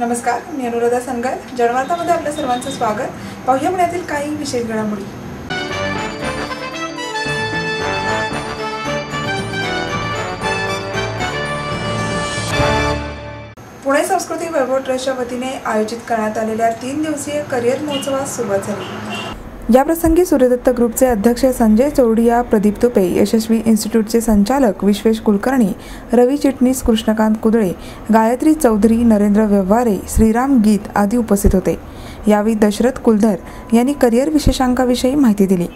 नमस्कार, मी अनुराधा सनगर. जनवार्तामध्ये आपल्या सर्वांचं स्वागत. पाहूया पुण्यातील काही विशेष घडामोडी. पुणे सांस्कृतिक वैभव ट्रस्टच्या वतीने आयोजित करण्यात आलेल्या 3 दिवसीय करिअर महोत्सवास सुरुवात झाली. याप्रसंगी सूर्यदत्त ग्रुपचे अध्यक्ष संजय चौडिया, प्रदीप तुपे, यशस्वी इन्स्टिट्यूटचे संचालक विश्वेश कुलकर्णी, रवी चिटणीस, कृष्णकांत कुदळे, गायत्री चौधरी, नरेंद्र व्यवहारे, श्रीराम गीत आदी उपस्थित होते. यावेळी दशरथ कुलधर यांनी करिअर विशेषांकाविषयी माहिती दिली.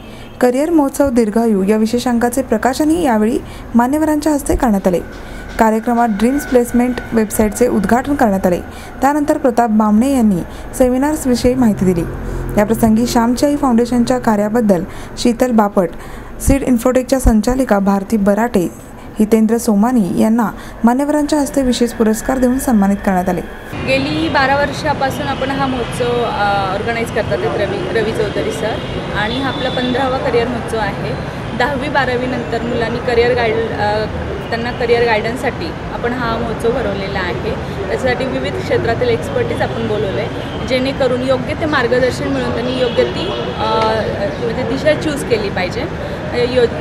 करिअर महोत्सव दीर्घायू या विशेषांकाचे प्रकाशनही यावेळी मान्यवरांच्या हस्ते करण्यात आले. कार्यक्रमात ड्रीम्स प्लेसमेंट वेबसाईटचे उद्घाटन करण्यात आले. त्यानंतर प्रताप बामणे यांनी सेमिनार्सविषयी माहिती दिली. याप्रसंगी श्यामची फाउंडेशनच्या कार्याबद्दल शीतल बापट, सीड इन्फोटेकच्या संचालिका भारती बराटे, हितेंद्र सोमानी यांना मान्यवरांच्या हस्ते विशेष पुरस्कार देऊन सन्मानित करण्यात आले. गेली 12 वर्षापासून आपण हा महोत्सव ऑर्गनाईज करतात रवी चौधरी सर, आणि हा आपला 15वा करिअर महोत्सव आहे. 10वी-12वी नंतर मुलांनी त्यांना करिअर गायडन्ससाठी आपण हा महोत्सव भरवलेला आहे. त्याच्यासाठी विविध क्षेत्रातील एक्सपर्टीज आपण बोलवले आहे, जेणेकरून योग्य ते मार्गदर्शन मिळून त्यांनी योग्य ती म्हणजे दिशा चूज केली पाहिजे,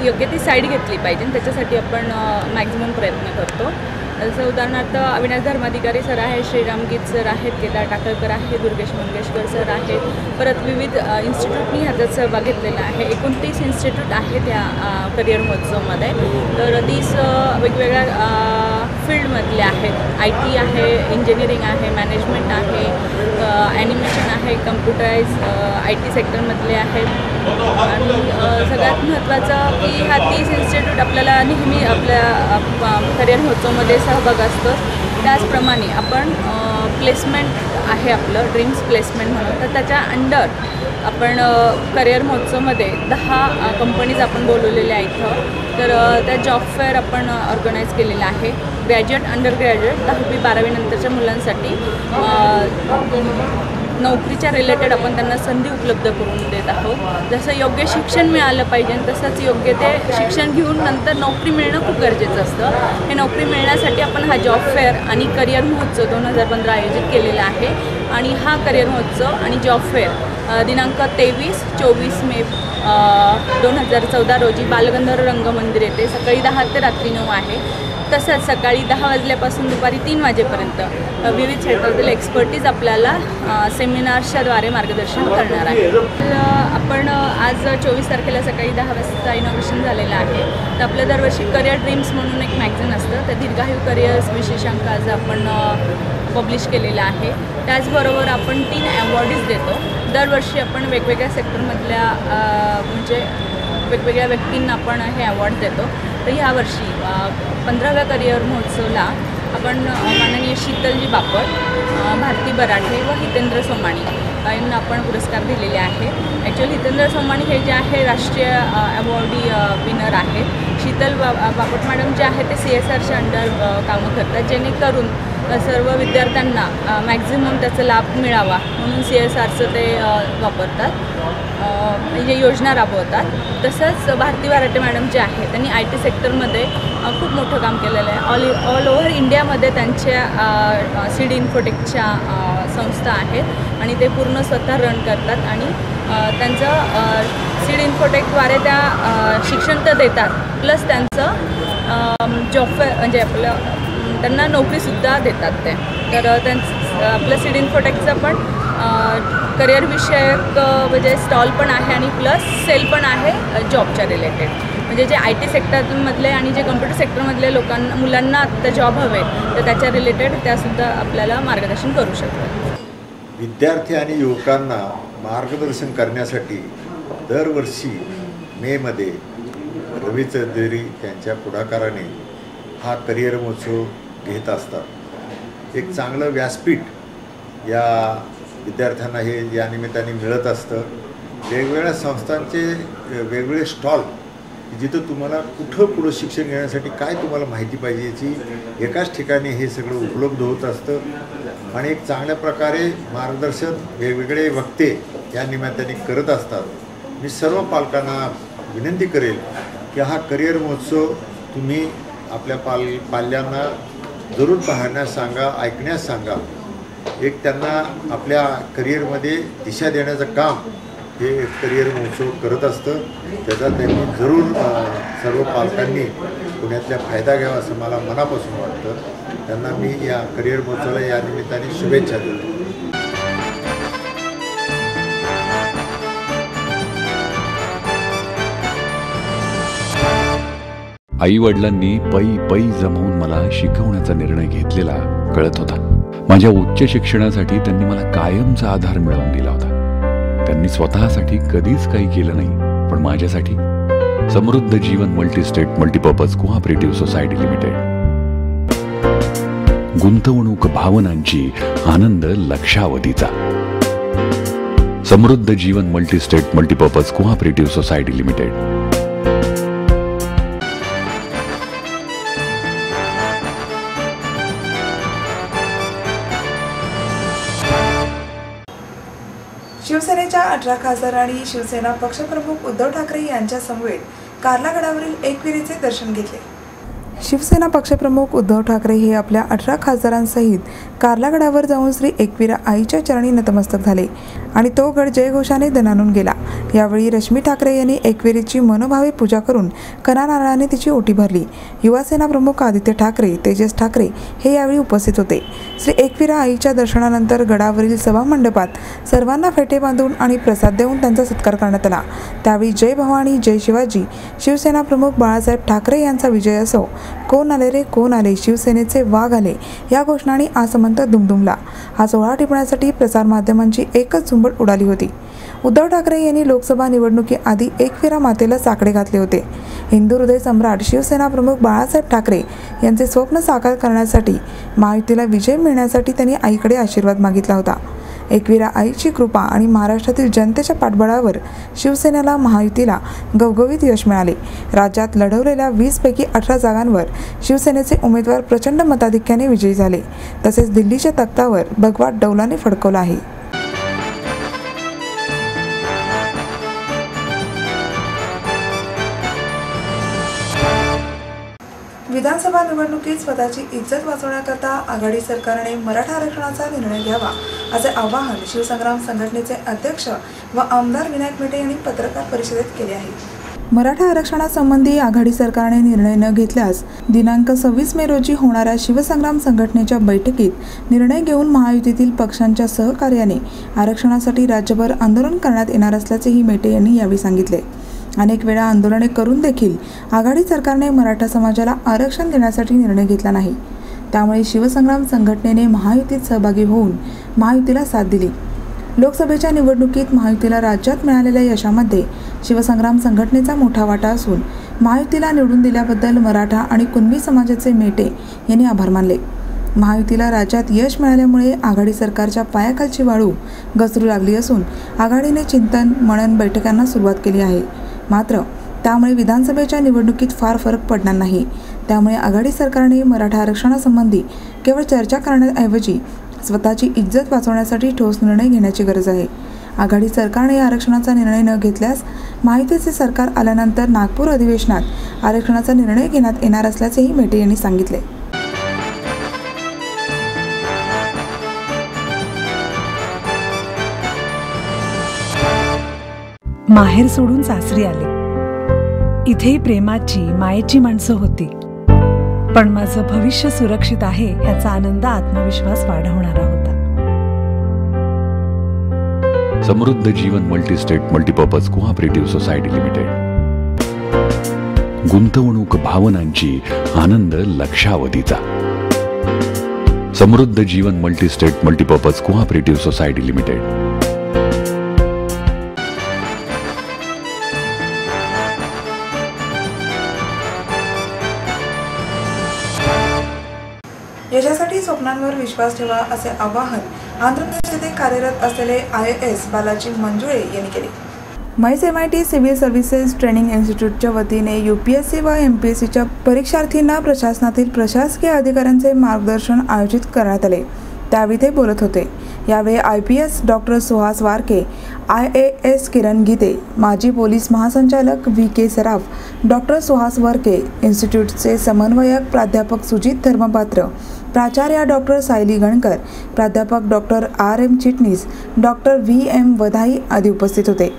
योग्य ती साईड घेतली पाहिजे. त्याच्यासाठी आपण मॅक्झिमम प्रयत्न करतो. जसं उदाहरणार्थ अविनाश धर्माधिकारी सर आहे, श्रीराम गीत सर आहेत, केदार टाकळकर आहे, दुर्गेश मंगेशकर सर आहेत. परत विविध इन्स्टिट्यूटनी ह्याच्यात सहभाग घेतलेला आहे. 29 इन्स्टिट्यूट आहेत या करिअर महोत्सवमध्ये. तर 30 वेगवेगळ्या फील्डमधले आहेत. IT आहे, इंजिनिअरिंग आहे, मॅनेजमेंट आहे, ॲनिमेशन आहे, कम्प्युटराईज IT सेक्टरमधले आहेत. आणि सगळ्यात महत्त्वाचं की ह्या 30 इन्स्टिट्यूट आपल्याला नेहमी आपल्या करिअर महोत्सवमध्ये सहभाग असतो. त्याचप्रमाणे आपण प्लेसमेंट आहे आपलं ड्रीम्स प्लेसमेंट म्हणून, तर त्याच्या अंडर आपण करिअर महोत्सवमध्ये 10 कंपनीज आपण बोलवलेल्या आहेत इथं. तर त्या जॉब फेअर आपण ऑर्गनाईज केलेला आहे. ग्रॅज्युएट, अंडर ग्रॅज्युएट, 10वी-12वी नंतरच्या मुलांसाठी नोकरीच्या रिलेटेड आपण त्यांना संधी उपलब्ध करून देत आहोत. जसं योग्य शिक्षण मिळालं पाहिजे तसंच योग्य ते शिक्षण घेऊन नंतर नोकरी मिळणं खूप गरजेचं असतं. हे नोकरी मिळण्यासाठी आपण हा जॉब फेअर आणि करिअर महोत्सव 2015 आयोजित केलेला आहे. आणि हा करिअर महोत्सव आणि जॉब फेअर दिनांक 23-24 मे 2014 रोजी बालगंधर्व रंगमंदिर येथे सकाळी 10 ते रात्री 9 आहे. तसंच सकाळी 10 वाजल्यापासून दुपारी 3 वाजेपर्यंत विविध क्षेत्रातील एक्सपर्टीज आपल्याला सेमिनार्सच्याद्वारे मार्गदर्शन करणार आहे. आपण आज 24 तारखेला सकाळी 10 वाजता इनॉग्रेशन झालेलं आहे. तर आपलं दरवर्षी करिअर ड्रीम्स म्हणून एक मॅगझिन असतं, तर दीर्घायू करिअर्स विशेषांक आज आपण पब्लिश केलेला आहे. त्याचबरोबर आपण 3 अवॉर्डीज देतो. दरवर्षी आपण वेगवेगळ्या सेक्टरमधल्या म्हणजे वेगवेगळ्या व्यक्तींना आपण हे अवॉर्ड देतो. तर ह्यावर्षी 15व्या करिअर महोत्सवला आपण माननीय शीतलजी बापट, भारती बराटे व हितेंद्र सोमाणी यांना आपण पुरस्कार दिलेले आहे. ॲक्च्युअली हितेंद्र सोमाणी हे जे आहे राष्ट्रीय अवॉर्डी विनर आहेत. शीतल बापट मॅडम जे आहे ते CSRच्या अंडर कामं करतात, जेणेकरून सर्व विद्यार्थ्यांना मॅक्झिमम त्याचा लाभ मिळावा म्हणून CSRचं ते वापरतात, म्हणजे योजना राबवतात. तसंच भारती बराटे मॅडम जे आहे त्यांनी IT सेक्टरमध्ये खूप मोठं काम केलेलं आहे. ऑल ओव्हर इंडियामध्ये त्यांच्या सीड इन्फोटेकच्या संस्था आहेत आणि ते पूर्ण स्वतः रन करतात. आणि त्यांचं सीड इन्फोटेकद्वारे त्या शिक्षण तर देतात, प्लस त्यांचं जॉब म्हणजे त्यांना नोकरीसुद्धा देतात ते. तर आपलं सीड इन्फोटेकचं पण करिअर विषयक म्हणजे स्टॉल पण आहे आणि प्लस सेल पण आहे जॉबच्या रिलेटेड. म्हणजे जे IT सेक्टरमधले आणि जे कम्प्युटर सेक्टरमधले मुलांना आत्ता जॉब हवे तर त्याच्या रिलेटेड त्यासुद्धा आपल्याला मार्गदर्शन करू शकतात. विद्यार्थी आणि युवकांना मार्गदर्शन करण्यासाठी दरवर्षी मेमध्ये रवी चौधरी यांच्या पुढाकाराने हा करिअर महोत्सव घेत असतात. एक चांगलं व्यासपीठ या विद्यार्थ्यांना हे या निमित्ताने मिळत असतं. वेगवेगळ्या संस्थांचे वेगवेगळे स्टॉल जिथं तुम्हाला कुठं पुढं शिक्षण घेण्यासाठी काय तुम्हाला माहिती पाहिजे याची एकाच ठिकाणी हे सगळं उपलब्ध होत असतं. आणि एक चांगल्या प्रकारे मार्गदर्शन वेगवेगळे वक्ते या निमित्ताने करत असतात. मी सर्व पालकांना विनंती करेल की हा करिअर महोत्सव तुम्ही आपल्या पाल्यांना जरूर पाहण्यास सांगा, ऐकण्यास सांगा. एक त्यांना आपल्या करिअरमध्ये दिशा देण्याचं काम हे करिअर महोत्सव करत असतं. त्याचा त्यांनी जरूर सर्व पालकांनी पुण्यातल्या फायदा घ्यावा असं मला मनापासून वाटतं. त्यांना मी या करिअर महोत्सवाला या निमित्ताने शुभेच्छा देतो. आई वडिलांनी पै जमवून मला शिकवण्याचा निर्णय घेतलेला कळत होता. माझ्या उच्च शिक्षणासाठी त्यांनी मला कायमचा आधार मिळवून दिला होता. त्यांनी स्वतःसाठी कधीच काही केलं नाही, पण माझ्यासाठी Samruddha Jeevan multistate multipurpose cooperative society limited. गुंतवणूक भावनांची, आनंद लक्षावधीचा. Samruddha Jeevan multistate multipurpose cooperative society limited. शिवसेनेच्या 18 खासदार आणि शिवसेना पक्षप्रमुख उद्धव ठाकरे यांच्या समवेत कार्ला गडावरील एकविरेचे दर्शन घेतले. शिवसेना पक्षप्रमुख उद्धव ठाकरे हे आपल्या 18 खासदारांसहित कार्ला गडावर जाऊन श्री एकविरा आईच्या चरणी नतमस्तक झाले आणि तो गड जयघोषाने दणाणून गेला. यावेळी रश्मी ठाकरे यांनी एकविरेची मनोभावे पूजा करून कणा नारळाने तिची ओटी भरली. युवासेना प्रमुख आदित्य ठाकरे, तेजस ठाकरे हे यावेळी उपस्थित होते. श्री एकविरा आईच्या दर्शनानंतर गडावरील सभामंडपात सर्वांना फेटे बांधून आणि प्रसाद देऊन त्यांचा सत्कार करण्यात आला. त्यावेळी जय भवानी जय शिवाजी, शिवसेना प्रमुख बाळासाहेब ठाकरे यांचा विजय असो, कोण आले रे कोण आले, शिवसेनेचे वाघ आले या घोषणांनी आसमंत दुमदुमला. हा सोहळा टिपण्यासाठी प्रसारमाध्यमांची एकच झुंबड उडाली होती. उद्धव ठाकरे यांनी लोकसभा निवडणुकीआधी एकविरा मातेला साकडे घातले होते. हिंदू हृदय सम्राट शिवसेना प्रमुख बाळासाहेब ठाकरे यांचे स्वप्न साकार करण्यासाठी, महायुतीला विजय मिळण्यासाठी त्यांनी आईकडे आशीर्वाद मागितला होता. एकविरा आईची कृपा आणि महाराष्ट्रातील जनतेच्या पाठबळावर शिवसेनेला, महायुतीला गवगवीत यश मिळाले. राज्यात लढवलेल्या 20 पैकी 18 जागांवर शिवसेनेचे उमेदवार प्रचंड मताधिक्याने विजयी झाले. तसेच दिल्लीच्या तख्तावर भगवा डौलाने फडकवला आहे. विधानसभा निवडणुकीत स्वतःची इज्जत वाचवण्याकरता आघाडी सरकारने मराठा आरक्षणाचा निर्णय घ्यावा असे आवाहन शिवसंग्राम संघटनेचे अध्यक्ष व आमदार विनायक मेटे यांनी पत्रकार परिषदेत केले आहे. मराठा आरक्षणासंबंधी आघाडी सरकारने निर्णय न घेतल्यास दिनांक 26 मे रोजी होणाऱ्या शिवसंग्राम संघटनेच्या बैठकीत निर्णय घेऊन महायुतीतील पक्षांच्या सहकार्याने आरक्षणासाठी राज्यभर आंदोलन करण्यात येणार असल्याचेही मेटे यांनी यावेळी सांगितले. अनेक वेळा आंदोलने करून देखील आघाडी सरकारने मराठा समाजाला आरक्षण देण्यासाठी निर्णय घेतला नाही. त्यामुळे शिवसंग्राम संघटनेने महायुतीत सहभागी होऊन महायुतीला साथ दिली. लोकसभेच्या निवडणुकीत महायुतीला राज्यात मिळालेल्या यशामध्ये शिवसंग्राम संघटनेचा मोठा वाटा असून महायुतीला निवडून दिल्याबद्दल मराठा आणि कुणबी समाजाचे मेटे यांनी आभार मानले. महायुतीला राज्यात यश मिळाल्यामुळे आघाडी सरकारच्या पायाखालची वाळू घसरू लागली असून आघाडीने चिंतन मनन बैठकांना सुरुवात केली आहे. मात्र त्यामुळे विधानसभेच्या निवडणुकीत फार फरक पडणार नाही. त्यामुळे आघाडी सरकारने मराठा आरक्षणासंबंधी केवळ चर्चा करण्याऐवजी स्वतःची इज्जत वाचवण्यासाठी ठोस निर्णय घेण्याची गरज आहे. आघाडी सरकारने आरक्षणाचा निर्णय न घेतल्यास महायुतीचे सरकार आल्यानंतर नागपूर अधिवेशनात आरक्षणाचा निर्णय घेण्यात येणार असल्याचेही मेटे यांनी सांगितले. माहेर सोडून सासरी आले. इथेही प्रेमाची मायेची माणसं होती, पण माझं भविष्य सुरक्षित आहे याचा आनंद आत्मविश्वास वाढवणारा होता. Samruddha Jeevan multistate multipurpose cooperative society limited. गुंतवणूक भावनांची, आनंद लक्षावधीचा. Samruddha Jeevan multistate multipurpose cooperative society limited. यशासाठी स्वप्नांवर विश्वास ठेवा असे आवाहन आंध्र प्रदेश येथे कार्यरत असलेले IAS बालाजी मंजुळे यांनी केले. म्हैस MIT सिव्हिल सर्व्हिसेस ट्रेनिंग इन्स्टिट्यूटच्या वतीने UPSC व MPSCच्या परीक्षार्थींना प्रशासनातील प्रशासकीय अधिकाऱ्यांचे मार्गदर्शन आयोजित करण्यात आले. त्यावेळी ते बोलत होते. यावेळी IPS doctor Suhas Warke, IAS किरण गीते, माजी पोलीस महासंचालक VK सराफ, डॉक्टर सुहास वारके, इन्स्टिट्यूटचे समन्वयक प्राध्यापक सुजित धर्मपात्र, प्राचार्या डॉक्टर सायली गणकर, प्राध्यापक डॉक्टर RM चिटणीस, डॉक्टर VM वधाई आदी उपस्थित होते.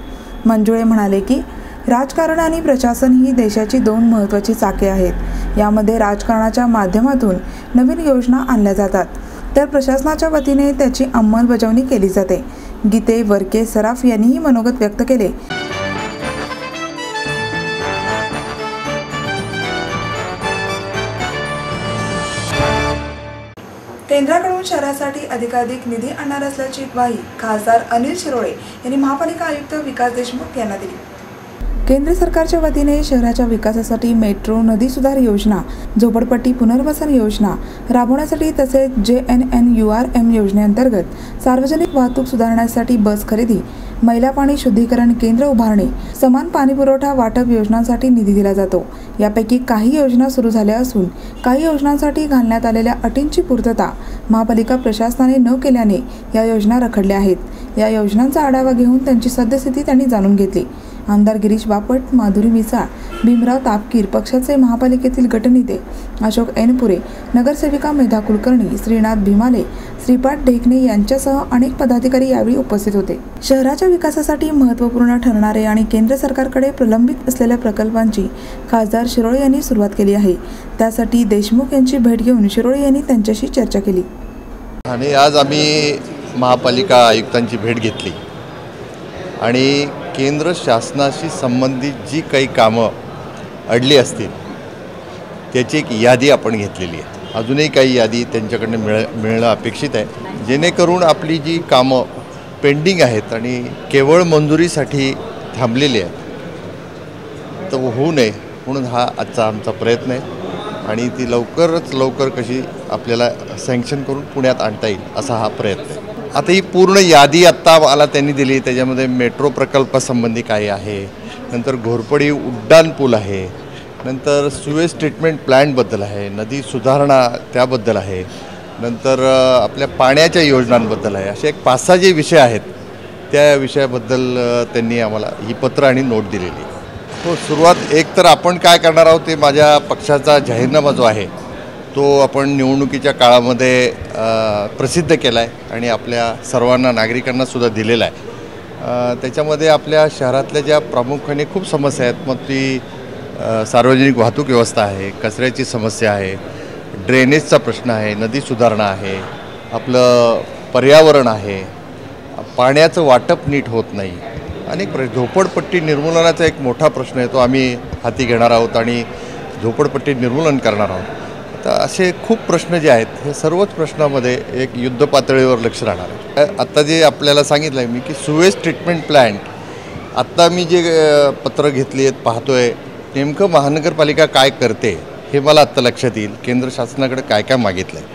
मंजुळे म्हणाले की राजकारण आणि प्रशासन ही देशाची 2 महत्त्वाची चाके आहेत. यामध्ये राजकारणाच्या माध्यमातून नवीन योजना आणल्या जातात, तर प्रशासनाच्या वतीने त्याची अंमलबजावणी केली जाते. गीते वरके सराफ यांनीही मनोगत व्यक्त केले. केंद्राकडून शहरासाठी अधिकाधिक निधी आणणार असल्याची ग्वाही खासदार अनिल शिरोळे यांनी महापालिका आयुक्त विकास देशमुख यांना दिली. केंद्र सरकारच्या वतीने शहराच्या विकासासाठी मेट्रो, नदी सुधार योजना, झोपडपट्टी पुनर्वसन योजना राबवण्यासाठी तसेच JNNURM योजनेअंतर्गत सार्वजनिक वाहतूक सुधारण्यासाठी बस खरेदी, मैला पाणी शुद्धीकरण केंद्र उभारणे, समान पाणीपुरवठा वाटप योजनांसाठी निधी दिला जातो. यापैकी काही योजना सुरू झाल्या असून काही योजनांसाठी घालण्यात आलेल्या अटींची पूर्तता महापालिका प्रशासनाने न केल्याने या योजना रखडल्या आहेत. या योजनांचा आढावा घेऊन त्यांची सद्यस्थिती त्यांनी जाणून घेतली. आमदार गिरीश बापट, माधुरी मिसाळ, भीमराव तापकीर, पक्षाचे महापालिकेतील गटनेते अशोक ऐनपुरे, नगरसेविका मेधा कुलकर्णी, श्रीनाथ भीमाले, श्रीपाद ढेकणे यांच्यासह अनेक पदाधिकारी यावेळी उपस्थित होते. शहराच्या विकासासाठी महत्त्वपूर्ण ठरणारे आणि केंद्र सरकारकडे प्रलंबित असलेल्या प्रकल्पांची खासदार शिरोळे यांनी सुरुवात केली आहे. त्यासाठी देशमुख यांची भेट घेऊन शिरोळे यांनी त्यांच्याशी चर्चा केली. आणि आज आम्ही महापालिका आयुक्तांची भेट घेतली आणि केंद्र शासनाशी संबंधित जी काही कामं अडली असतील त्याची एक यादी आपण घेतलेली आहे. अजूनही काही यादी त्यांच्याकडनं मिळणं अपेक्षित आहे, जेणेकरून आपली जी कामं पेंडिंग आहेत आणि केवळ मंजुरीसाठी थांबलेली आहेत तर होऊ नये म्हणून हा आजचा आमचा प्रयत्न आहे आणि ती लवकरच लवकर कशी आपल्याला सँक्शन करून पुण्यात आणता येईल असा हा प्रयत्न आहे. आता ही पूर्ण यादी आत्ता मला त्यांनी दिली. त्याच्यामध्ये मेट्रो प्रकल्पासंबंधी काय आहे, नंतर घोरपडी उड्डाण पूल आहे, नंतर सुवेज ट्रीटमेंट प्लॅन्टबद्दल आहे, नदी सुधारणा त्याबद्दल आहे, नंतर आपल्या पाण्याच्या योजनांबद्दल आहे. असे एक 5-6 जे विषय आहेत त्या विषयाबद्दल त्यांनी आम्हाला ही पत्र आणि नोट दिलेली. हो, सुरुवात एक तर आपण काय करणार आहोत ते माझ्या पक्षाचा जाहीरनामा जो आहे तो आपण निवडणुकीच्या काळामध्ये प्रसिद्ध केला आहे आणि आपल्या सर्वांना नागरिकांनासुद्धा दिलेला आहे. त्याच्यामध्ये आपल्या शहरातल्या ज्या प्रामुख्याने खूप समस्या आहेत, मग ती सार्वजनिक वाहतूक व्यवस्था आहे, कचऱ्याची समस्या आहे, ड्रेनेजचा प्रश्न आहे, नदी सुधारणा आहे, आपलं पर्यावरण आहे, पाण्याचं वाटप नीट होत नाही, अनेक झोपडपट्टी निर्मूलनाचा एक मोठा प्रश्न आहे, तो आम्ही हाती घेणार आहोत आणि झोपडपट्टी निर्मूलन करणार आहोत. तर असे खूप प्रश्न जे आहेत हे सर्वच प्रश्नामध्ये एक युद्ध पातळीवर लक्ष राहणार आहे. आत्ता जे आपल्याला सांगितलं आहे मी की सुवेज ट्रीटमेंट प्लॅन्ट, आत्ता मी जे पत्र घेतली आहेत पाहतोय नेमकं महानगरपालिका काय करते हे मला आत्ता लक्षात येईल. केंद्र शासनाकडे काय काय मागितलं आहे,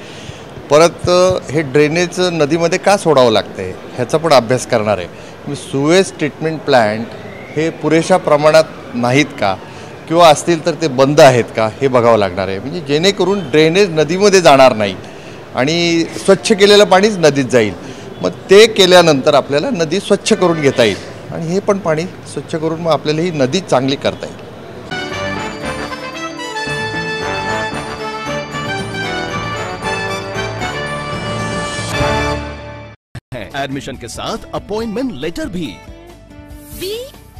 परत हे ड्रेनेज नदीमध्ये का सोडावं लागतं आहे ह्याचा पण अभ्यास करणार आहे. मी सुवेज ट्रीटमेंट प्लॅन्ट हे पुरेशा प्रमाणात नाहीत का किंवा असतील तर ते बंद आहेत का हे बघावं लागणार आहे, म्हणजे जेणेकरून ड्रेनेज नदीमध्ये जाणार नाही आणि स्वच्छ केलेलं पाणीच नदीत जाईल. मग ते केल्यानंतर आपल्याला नदी स्वच्छ करून घेता येईल आणि हे पण पाणी स्वच्छ करून मग आपल्याला ही नदी चांगली करता येईल. एडमिशन के साथ अपॉइंटमेंट लेटर भी. B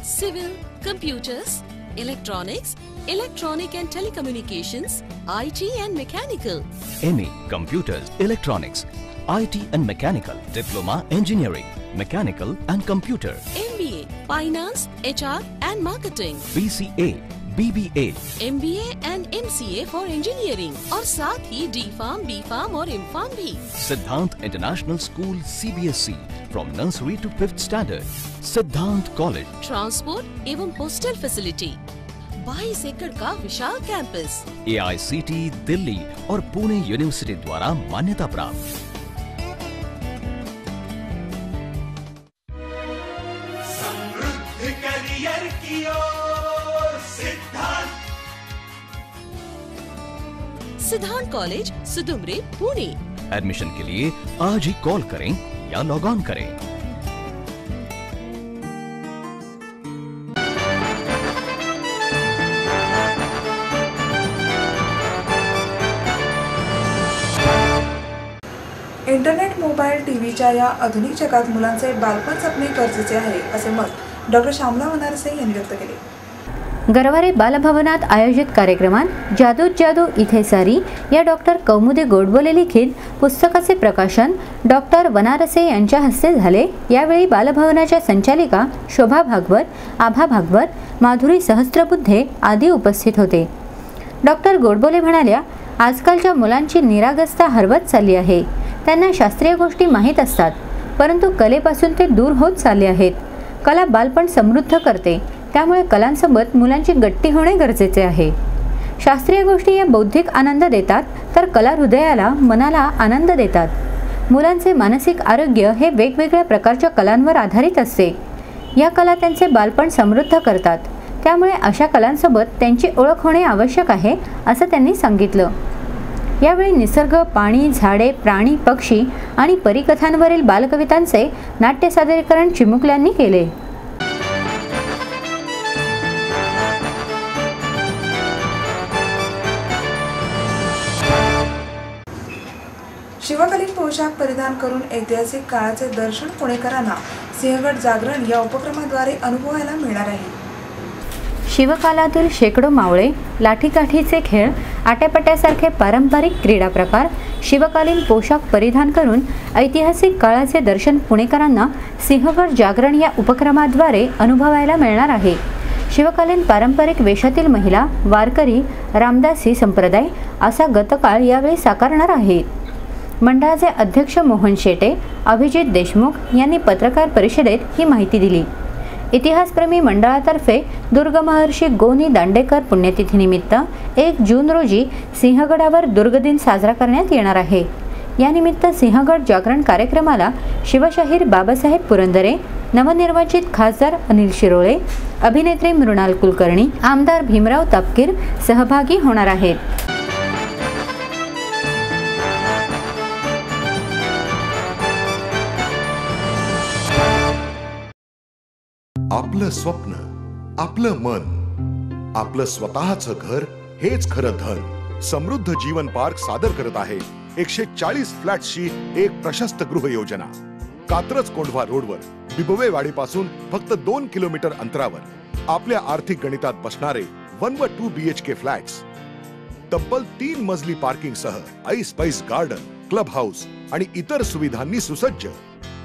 civil, computers, electronics, electronic and telecommunications, IT and mechanical. MA Computers, Electronics, IT and Mechanical, Diploma Engineering, Mechanical and Computer. MBA Finance, HR and Marketing. BCA, BBA, MBA and MCA for Engineering और साथ ही D-Farm, B-Farm और M-Farm भी. Siddhant International School CBSE from nursery to 5th standard. Siddhant College. Transport एवं hostel facility. 22 एकड़ का विशाल campus. AICT Delhi और Pune university द्वारा मान्यता प्राप्त. समृद्ध करियर की ओर सिद्धांत कॉलेज, सुदुमरे, पुणे. एडमिशन के लिए आज ही कॉल करें या लॉग ऑन करें. इंटरनेट, मोबाईल, टीव्हीच्या या आधुनिक जगात मुलांचे बालपण जपणे गरजेचे आहे, असे मत डॉक्टर श्यामला वनारसे यांनी व्यक्त केले. गरवारे बालभवनात आयोजित कार्यक्रमात जादूत जादू इथे सारी या डॉक्टर कौमुदी गोडबोले लिखित पुस्तकाचे प्रकाशन डॉक्टर वनारसे यांच्या हस्ते झाले. यावेळी बालभवनाच्या संचालिका शोभा भागवत, आभा भागवत, माधुरी सहस्त्रबुद्धे आदी उपस्थित होते. डॉक्टर गोडबोले म्हणाल्या, आजकालच्या मुलांची निरागसता हरवत चालली आहे. त्यांना शास्त्रीय गोष्टी माहीत असतात, परंतु कलेपासून ते दूर होत चालले आहेत. कला बालपण समृद्ध करते, त्यामुळे कलांसोबत मुलांची गट्टी होणे गरजेचे आहे. शास्त्रीय गोष्टी या बौद्धिक आनंद देतात, तर कला हृदयाला, मनाला आनंद देतात. मुलांचे मानसिक आरोग्य हे वेगवेगळ्या प्रकारच्या कलांवर आधारित असते. या कला त्यांचे बालपण समृद्ध करतात, त्यामुळे अशा कलांसोबत त्यांची ओळख होणे आवश्यक आहे, असं त्यांनी सांगितलं. यावेळी निसर्ग, पाणी, झाडे, प्राणी, पक्षी आणि परिकथांवरील बालकवितांचे नाट्य सादरीकरण चिमुकल्यांनी केले. शिवकालीन पोशाख परिधान करून ऐतिहासिक काळाचे दर्शन पुणेकरांना सिंहगड जागरण या उपक्रमाद्वारे अनुभवायला मिळणार आहे. शिवकालातील शेकडो मावळे, लाठीकाठीचे खेळ, आट्यापाट्यासारखे पारंपरिक क्रीडा प्रकार, शिवकालीन पोशाख परिधान करून ऐतिहासिक काळाचे दर्शन पुणेकरांना सिंहगड जागरण या उपक्रमाद्वारे अनुभवायला मिळणार आहे. शिवकालीन पारंपरिक वेशातील महिला, वारकरी, रामदासी संप्रदाय असा गतकाळ यावेळी साकारणार आहे. मंडळाचे अध्यक्ष मोहन शेटे, अभिजित देशमुख यांनी पत्रकार परिषदेत ही माहिती दिली. इतिहासप्रेमी मंडळातर्फे दुर्ग महर्षी गोनी दांडेकर पुण्यतिथीनिमित्त 1 जून रोजी सिंहगडावर दुर्गदिन साजरा करण्यात येणार आहे. यानिमित्त सिंहगड जागरण कार्यक्रमाला शिवशाहीर बाबासाहेब पुरंदरे, नवनिर्वाचित खासदार अनिल शिरोळे, अभिनेत्री मृणाल कुलकर्णी, आमदार भीमराव तापकीर सहभागी होणार आहेत. आपलं स्वप्न, आपलं मन, आपलं स्वतःचं घर हेच खरं धन. समृद्ध जीवन पार्क सादर करत आहे 140 फ्लॅट्सची एक प्रशस्त गृह योजना. कात्रज कोंढवा रोडवर बिबवेवाडी पासून फक्त 2 किलोमीटर अंतरावर आपल्या आर्थिक गणितात बसणारे 1 व 2 BHK फ्लॅट्स. तब्बल 3 मजली पार्किंग सह ऐस पैस गार्डन, क्लब हाऊस आणि इतर सुविधांनी सुसज्ज.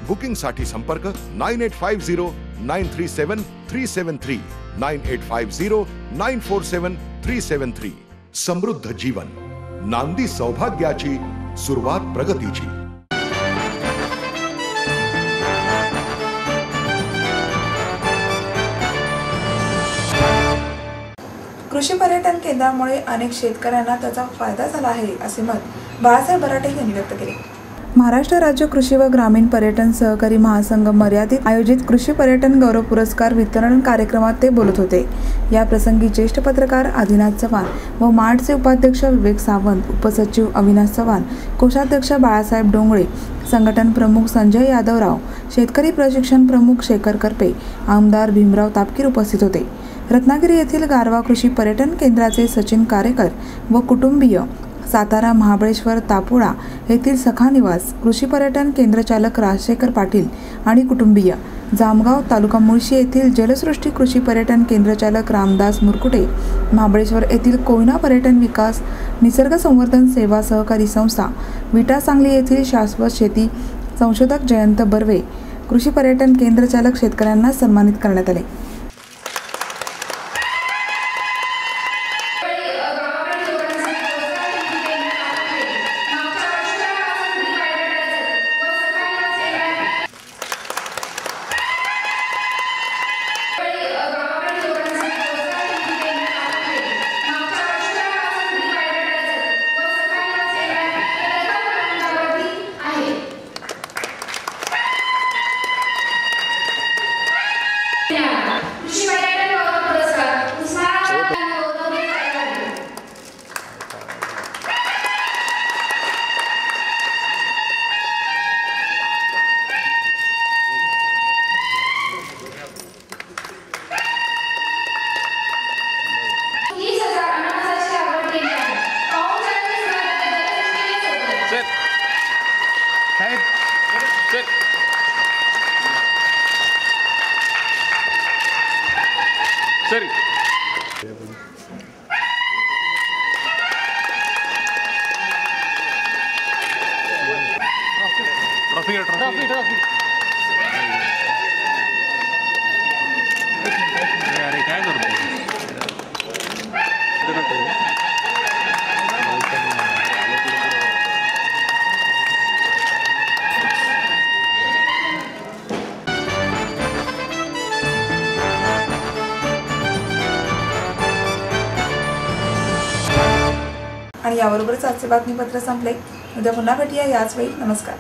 बुकिंग साठी संपर्क 9850937373 9850947373. समृद्ध जीवन, नांदी सौभाग्याची, सुरुवात प्रगतीची. कृषी पर्यटन केंद्रामुळे अनेक शेतकऱ्यांना त्याचा फायदा झाला आहे, असे मत बाळासाहेब बराटे यांनी व्यक्त केले. महाराष्ट्र राज्य कृषी व ग्रामीण पर्यटन सहकारी महासंघ मर्यादित आयोजित कृषी पर्यटन गौरव पुरस्कार वितरण कार्यक्रमात ते बोलत होते. या प्रसंगी ज्येष्ठ पत्रकार आदिनाथ चव्हाण व मार्टचे उपाध्यक्ष विवेक सावंत, उपसचिव अविनाश चव्हाण, कोषाध्यक्ष बाळासाहेब डोंगळे, संघटन प्रमुख संजय यादवराव, शेतकरी प्रशिक्षण प्रमुख शेखर करपे, आमदार भीमराव तापकीर उपस्थित होते. रत्नागिरी येथील गारवा कृषी पर्यटन केंद्राचे सचिन कारेकर व कुटुंबीय, सातारा महाबळेश्वर तापुळा येथील सखा निवास कृषी पर्यटन केंद्रचालक राजशेखर पाटील आणि कुटुंबीय, जामगाव तालुका मुळशी येथील जलसृष्टी कृषी पर्यटन केंद्रचालक रामदास मुरकुटे, महाबळेश्वर येथील कोयना पर्यटन विकास निसर्ग संवर्धन सेवा सहकारी संस्था, विटा सांगली येथील शाश्वत शेती संशोधक जयंत बर्वे, कृषी पर्यटन केंद्रचालक शेतकऱ्यांना सन्मानित करण्यात आले. अरे काय करतो आणि याबरोबरच आजचे बातमीपत्र संपले. उद्या पुन्हा भेटूया याच वेळी. नमस्कार.